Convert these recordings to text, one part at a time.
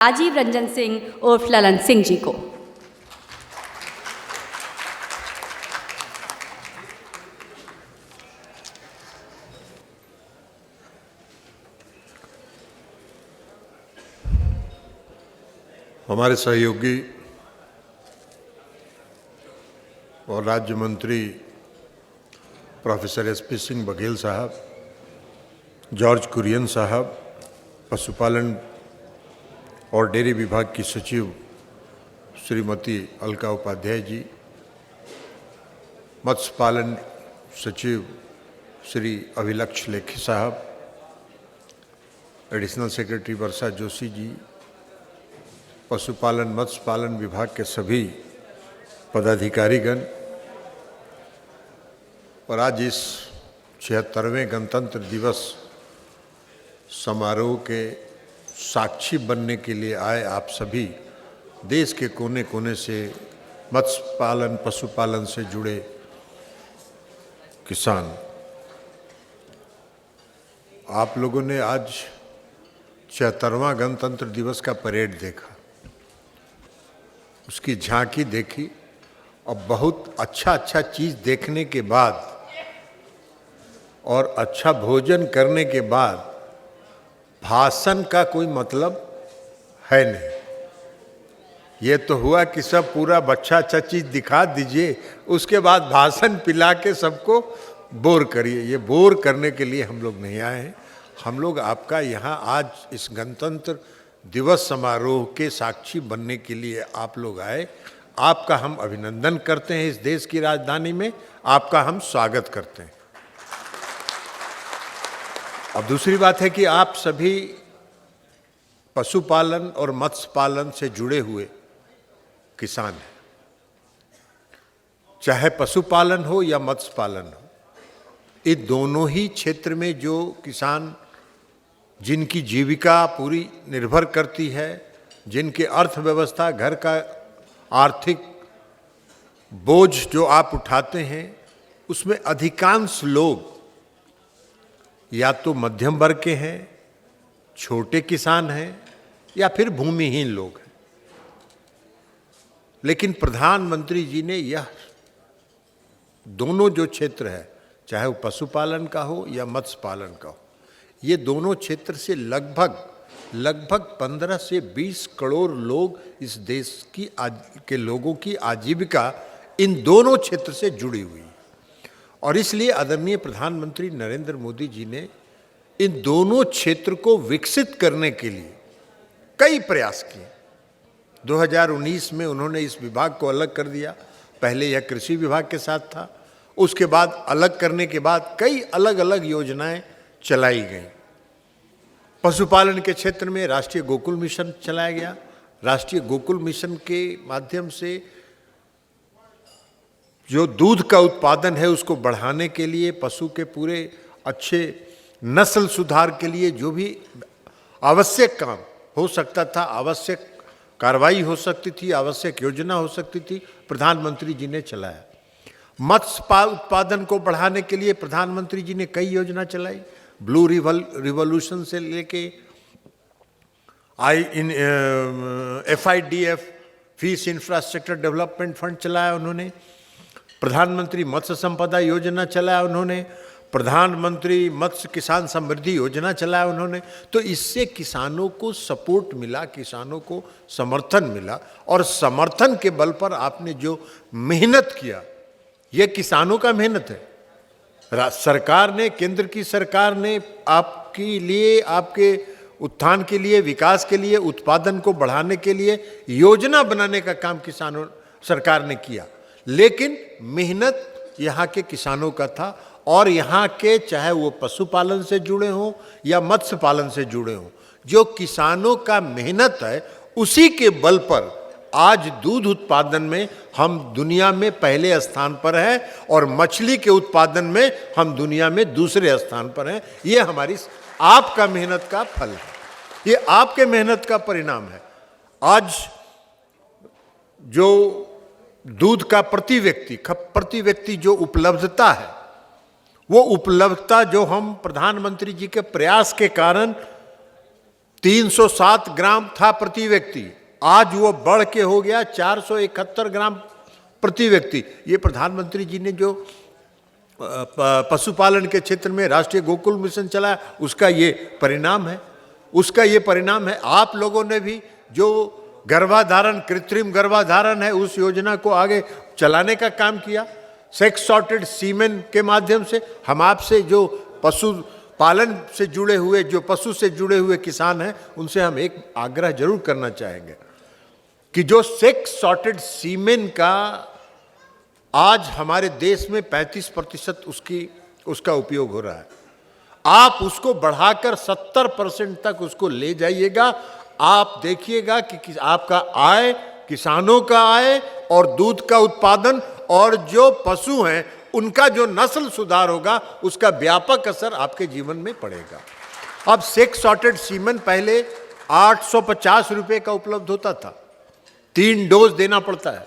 राजीव रंजन सिंह उर्फ ललन सिंह जी को। हमारे सहयोगी और राज्य मंत्री प्रोफेसर एसपी सिंह बघेल साहब, जॉर्ज कुरियन साहब, पशुपालन और डेयरी विभाग की सचिव श्रीमती अलका उपाध्याय जी, मत्स्य पालन सचिव श्री अभिलक्ष लेखी साहब, एडिशनल सेक्रेटरी वर्षा जोशी जी, पशुपालन मत्स्य पालन विभाग के सभी पदाधिकारीगण और आज इस 76वें गणतंत्र दिवस समारोह के साक्षी बनने के लिए आए आप सभी देश के कोने कोने से मत्स्य पालन पशुपालन से जुड़े किसान, आप लोगों ने आज 76वां गणतंत्र दिवस का परेड देखा, उसकी झांकी देखी और बहुत अच्छा चीज़ देखने के बाद और अच्छा भोजन करने के बाद भाषण का कोई मतलब है नहीं। ये तो हुआ कि सब पूरा अच्छा चीज़ दिखा दीजिए, उसके बाद भाषण पिला के सबको बोर करिए। ये बोर करने के लिए हम लोग नहीं आए हैं। हम लोग आपका यहाँ आज इस गणतंत्र दिवस समारोह के साक्षी बनने के लिए आप लोग आए। आपका हम अभिनंदन करते हैं। इस देश की राजधानी में आपका हम स्वागत करते हैं। अब दूसरी बात है कि आप सभी पशुपालन और मत्स्य पालन से जुड़े हुए किसान हैं। चाहे पशुपालन हो या मत्स्य पालन हो, ये दोनों ही क्षेत्र में जो किसान जिनकी जीविका पूरी निर्भर करती है, जिनके अर्थव्यवस्था घर का आर्थिक बोझ जो आप उठाते हैं, उसमें अधिकांश लोग या तो मध्यम वर्ग के हैं, छोटे किसान हैं या फिर भूमिहीन लोग हैं। लेकिन प्रधानमंत्री जी ने यह दोनों जो क्षेत्र है, चाहे वो पशुपालन का हो या मत्स्य पालन का हो, ये दोनों क्षेत्र से लगभग 15 से 20 करोड़ लोग इस देश के लोगों की आजीविका इन दोनों क्षेत्र से जुड़ी हुई है। और इसलिए आदरणीय प्रधानमंत्री नरेंद्र मोदी जी ने इन दोनों क्षेत्र को विकसित करने के लिए कई प्रयास किए। 2019 में उन्होंने इस विभाग को अलग कर दिया। पहले यह कृषि विभाग के साथ था, उसके बाद अलग करने के बाद कई अलग अलग योजनाएं चलाई गई। पशुपालन के क्षेत्र में राष्ट्रीय गोकुल मिशन चलाया गया। राष्ट्रीय गोकुल मिशन के माध्यम से जो दूध का उत्पादन है उसको बढ़ाने के लिए, पशु के पूरे अच्छे नस्ल सुधार के लिए जो भी आवश्यक काम हो सकता था, आवश्यक कार्रवाई हो सकती थी, आवश्यक योजना हो सकती थी, प्रधानमंत्री जी ने चलाया। मत्स्य उत्पादन को बढ़ाने के लिए प्रधानमंत्री जी ने कई योजना चलाई। ब्लू रिवॉल्यूशन से लेके FIDF fish infrastructure development fund चलाया उन्होंने। प्रधानमंत्री मत्स्य संपदा योजना चलाया उन्होंने। प्रधानमंत्री मत्स्य किसान समृद्धि योजना चलाया उन्होंने। तो इससे किसानों को सपोर्ट मिला, किसानों को समर्थन मिला। और समर्थन के बल पर आपने जो मेहनत किया, यह किसानों का मेहनत है। सरकार ने, केंद्र की सरकार ने आपके लिए, आपके उत्थान के लिए, विकास के लिए, उत्पादन को बढ़ाने के लिए योजना बनाने का काम किसानों सरकार ने किया। लेकिन मेहनत यहाँ के किसानों का था। और यहाँ के चाहे वो पशुपालन से जुड़े हों या मत्स्य पालन से जुड़े हों, जो किसानों का मेहनत है, उसी के बल पर आज दूध उत्पादन में हम दुनिया में पहले स्थान पर हैं और मछली के उत्पादन में हम दुनिया में दूसरे स्थान पर हैं। ये हमारी आपका मेहनत का फल है, ये आपके मेहनत का परिणाम है। आज जो दूध का प्रति व्यक्ति जो उपलब्धता है, वो उपलब्धता जो हम प्रधानमंत्री जी के प्रयास के कारण 307 ग्राम था प्रति व्यक्ति, आज वो बढ़ के हो गया 471 ग्राम प्रति व्यक्ति। ये प्रधानमंत्री जी ने जो पशुपालन के क्षेत्र में राष्ट्रीय गोकुल मिशन चलाया, उसका ये परिणाम है, उसका ये परिणाम है। आप लोगों ने भी जो गर्भाधारण, कृत्रिम गर्भाधारण है, उस योजना को आगे चलाने का काम किया। सेक्स सॉर्टेड सीमेन के माध्यम से हम आपसे जो पशु पालन से जुड़े हुए, जो पशु से जुड़े हुए किसान हैं, उनसे हम एक आग्रह जरूर करना चाहेंगे कि जो सेक्स सॉर्टेड सीमेन का आज हमारे देश में 35% उसका उपयोग हो रहा है, आप उसको बढ़ाकर 70% तक उसको ले जाइएगा। आप देखिएगा कि आपका आय, किसानों का आय और दूध का उत्पादन और जो पशु हैं उनका जो नस्ल सुधार होगा, उसका व्यापक असर आपके जीवन में पड़ेगा। अब सेक्स सॉर्टेड सीमेन पहले 850 रुपये का उपलब्ध होता था, 3 डोज देना पड़ता है।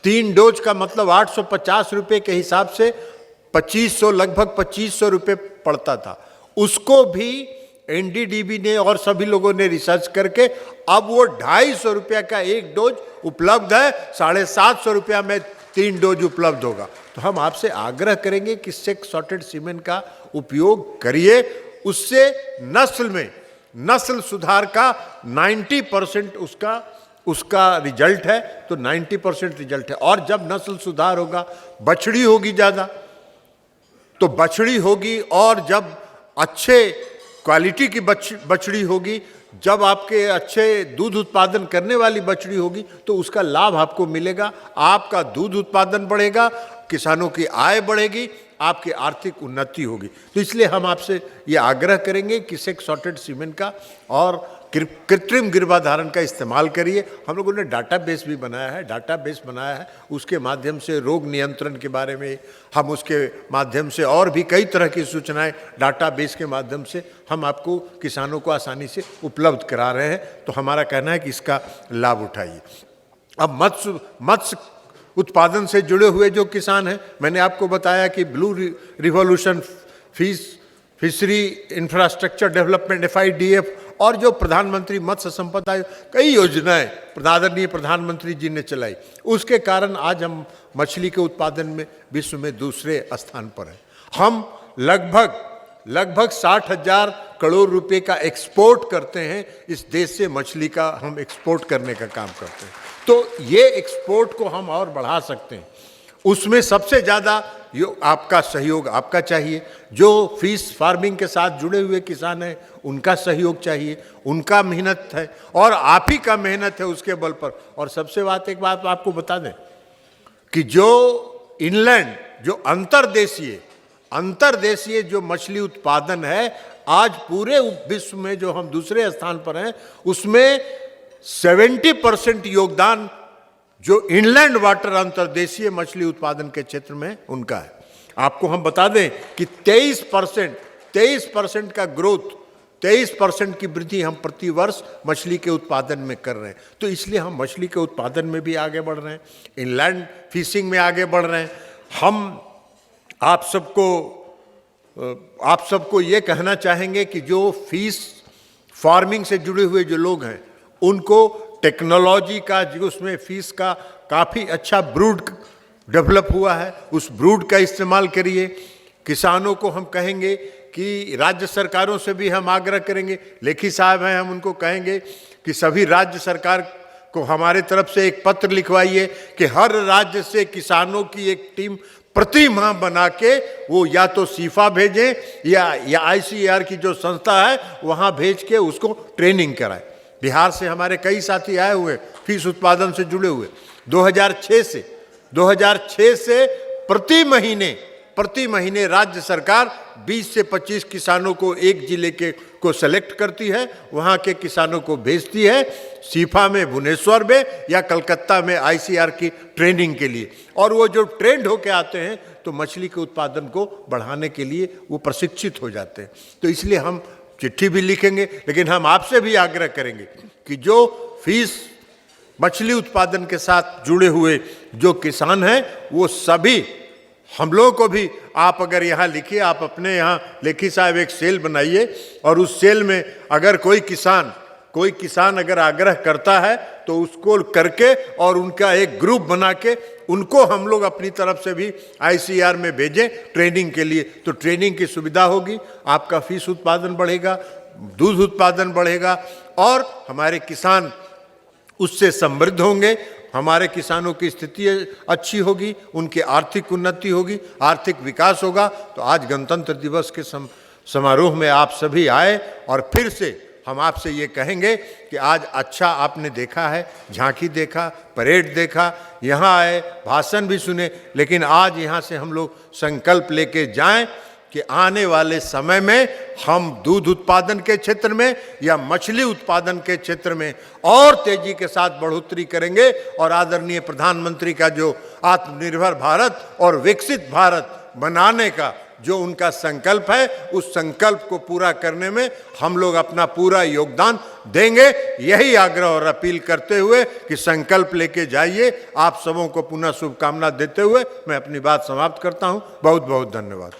3 डोज का मतलब 850 रुपये के हिसाब से 2500, लगभग 2500 रुपये पड़ता था। उसको भी एनडीडीबी ने और सभी लोगों ने रिसर्च करके अब वो 250 रुपया का एक डोज उपलब्ध है, 750 रुपया में 3 डोज उपलब्ध होगा। तो हम आपसे आग्रह करेंगे कि सेक्स सॉर्टेड सीमेन का उपयोग करिए, उससे नस्ल सुधार का 90% उसका रिजल्ट है, तो 90% रिजल्ट है। और जब नस्ल सुधार होगा, बछड़ी होगी ज़्यादा, तो बछड़ी होगी, और जब अच्छे क्वालिटी की बछड़ी होगी, जब आपके अच्छे दूध उत्पादन करने वाली बछड़ी होगी, तो उसका लाभ आपको मिलेगा। आपका दूध उत्पादन बढ़ेगा, किसानों की आय बढ़ेगी, आपकी आर्थिक उन्नति होगी। तो इसलिए हम आपसे ये आग्रह करेंगे कि सेक्स सॉर्टेड सीमेन का और कृत्रिम गर्भाधारण का इस्तेमाल करिए। हम लोगों ने डाटाबेस भी बनाया है, उसके माध्यम से रोग नियंत्रण के बारे में हम उसके माध्यम से और भी कई तरह की सूचनाएं डाटाबेस के माध्यम से हम आपको, किसानों को आसानी से उपलब्ध करा रहे हैं। तो हमारा कहना है कि इसका लाभ उठाइए। अब मत्स्य उत्पादन से जुड़े हुए जो किसान हैं, मैंने आपको बताया कि blue revolution fishery infrastructure development FIDF और जो प्रधानमंत्री मत्स्य संपदा, कई योजनाएं आदरणीय प्रधानमंत्री जी ने चलाई, उसके कारण आज हम मछली के उत्पादन में विश्व में दूसरे स्थान पर हैं। हम लगभग 60,000 करोड़ रुपए का एक्सपोर्ट करते हैं। इस देश से मछली का हम एक्सपोर्ट करने का काम करते हैं। तो ये एक्सपोर्ट को हम और बढ़ा सकते हैं। उसमें सबसे ज़्यादा आपका सहयोग आपका चाहिए। जो फिश फार्मिंग के साथ जुड़े हुए किसान हैं, उनका सहयोग चाहिए, उनका मेहनत है और आप ही का मेहनत है उसके बल पर। और सबसे एक बात आपको बता दें कि जो इनलैंड, जो अंतर्देशीय जो मछली उत्पादन है, आज पूरे विश्व में जो हम दूसरे स्थान पर हैं, उसमें 70% योगदान जो इनलैंड वाटर अंतर्देशीय मछली उत्पादन के क्षेत्र में उनका है। आपको हम बता दें कि 23% का ग्रोथ, 23% की वृद्धि हम प्रति वर्ष मछली के उत्पादन में कर रहे हैं। तो इसलिए हम मछली के उत्पादन में भी आगे बढ़ रहे हैं, इनलैंड फिशिंग में आगे बढ़ रहे हैं। हम आप सबको ये कहना चाहेंगे कि जो फिश फार्मिंग से जुड़े हुए जो लोग हैं, उनको टेक्नोलॉजी का, जो उसमें फिश का काफ़ी अच्छा ब्रूड डेवलप हुआ है, उस ब्रूड का इस्तेमाल करिए। किसानों को हम कहेंगे कि राज्य सरकारों से भी हम आग्रह करेंगे, लेखी साहब हैं, हम उनको कहेंगे कि सभी राज्य सरकार को हमारे तरफ से एक पत्र लिखवाइए कि हर राज्य से किसानों की एक टीम प्रति माह बना के वो या तो सीफा भेजें या ICAR की जो संस्था है वहाँ भेज के उसको ट्रेनिंग कराएं। बिहार से हमारे कई साथी आए हुए फिश उत्पादन से जुड़े हुए। 2006 से प्रति महीने राज्य सरकार 20 से 25 किसानों को एक जिले को सेलेक्ट करती है, वहाँ के किसानों को भेजती है सीफा में, भुवनेश्वर में या कलकत्ता में ICAR की ट्रेनिंग के लिए। और वो जो ट्रेंड होके आते हैं तो मछली के उत्पादन को बढ़ाने के लिए वो प्रशिक्षित हो जाते हैं। तो इसलिए हम चिट्ठी भी लिखेंगे, लेकिन हम आपसे भी आग्रह करेंगे कि जो फिश मछली उत्पादन के साथ जुड़े हुए जो किसान हैं, वो सभी हम लोगों को भी आप अगर यहाँ लिखिए, आप अपने यहाँ लेखी साहब एक सेल बनाइए और उस सेल में अगर कोई किसान अगर आग्रह करता है तो उसको करके और उनका एक ग्रुप बना के उनको हम लोग अपनी तरफ से भी ICR में भेजें ट्रेनिंग के लिए, तो ट्रेनिंग की सुविधा होगी, आपका फीस उत्पादन बढ़ेगा, दूध उत्पादन बढ़ेगा और हमारे किसान उससे समृद्ध होंगे, हमारे किसानों की स्थिति अच्छी होगी, उनकी आर्थिक उन्नति होगी, आर्थिक विकास होगा। तो आज गणतंत्र दिवस के समारोह में आप सभी आए और फिर से हम आपसे ये कहेंगे कि आज अच्छा आपने देखा है, झांकी देखा, परेड देखा, यहाँ आए, भाषण भी सुने, लेकिन आज यहाँ से हम लोग संकल्प लेके जाएं कि आने वाले समय में हम दूध उत्पादन के क्षेत्र में या मछली उत्पादन के क्षेत्र में और तेजी के साथ बढ़ोतरी करेंगे और आदरणीय प्रधानमंत्री का जो आत्मनिर्भर भारत और विकसित भारत बनाने का जो उनका संकल्प है, उस संकल्प को पूरा करने में हम लोग अपना पूरा योगदान देंगे। यही आग्रह और अपील करते हुए कि संकल्प लेके जाइए। आप सबों को पुनः शुभकामना देते हुए मैं अपनी बात समाप्त करता हूं। बहुत बहुत धन्यवाद।